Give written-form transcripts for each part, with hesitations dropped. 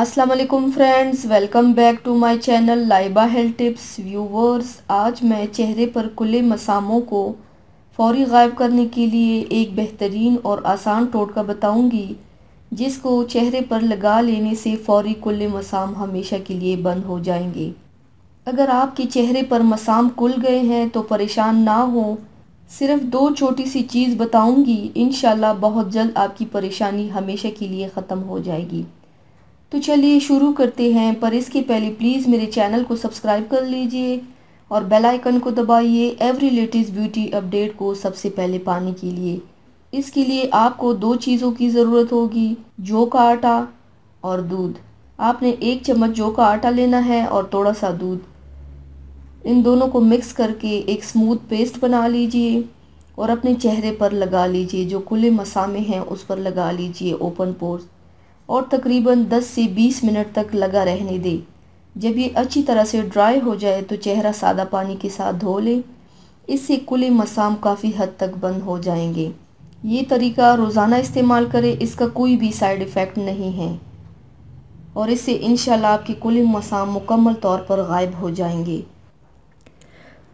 अस्सलाम वालेकुम friends, welcome back to my channel Laiba health tips. Viewers, आज मैं चेहरे पर कुल्ले मसामों को फौरी गायब करने के लिए एक बेहतरीन और आसान टोटका बताऊंगी, जिसको चेहरे पर लगा लेने से फौरी कुल्ले मसाम हमेशा के लिए बंद हो जाएंगे। अगर आपके चेहरे पर मसाम खुल गए हैं तो परेशान ना हो, सिर्फ 2 छोटी सी चीज़ बताऊंगी, इंशाल्लाह बहुत जल्द आपकी परेशानी हमेशा के लिए ख़त्म हो जाएगी। तो चलिए शुरू करते हैं, पर इसके पहले प्लीज़ मेरे चैनल को सब्सक्राइब कर लीजिए और बेल आइकन को दबाइए एवरी लेटेस्ट ब्यूटी अपडेट को सबसे पहले पाने के लिए। इसके लिए आपको 2 चीज़ों की ज़रूरत होगी, जौ का आटा और दूध। आपने 1 चम्मच जौ का आटा लेना है और थोड़ा सा दूध। इन दोनों को मिक्स करके एक स्मूथ पेस्ट बना लीजिए और अपने चेहरे पर लगा लीजिए। जो खुले मसामे हैं उस पर लगा लीजिए ओपन पोर्स, और तकरीबन 10 से 20 मिनट तक लगा रहने दें। जब ये अच्छी तरह से ड्राई हो जाए तो चेहरा सादा पानी के साथ धो लें। इससे खुले मसाम काफ़ी हद तक बंद हो जाएंगे। ये तरीका रोज़ाना इस्तेमाल करें, इसका कोई भी साइड इफ़ेक्ट नहीं है और इससे इंशाल्लाह आपके खुले मसाम मुकम्मल तौर पर गायब हो जाएंगे।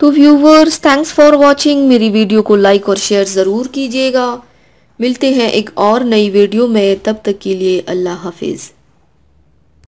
तो व्यूवर्स, थैंक्स फॉर वॉचिंग। मेरी वीडियो को लाइक और शेयर ज़रूर कीजिएगा। मिलते हैं एक और नई वीडियो में, तब तक के लिए अल्लाह हाफिज़।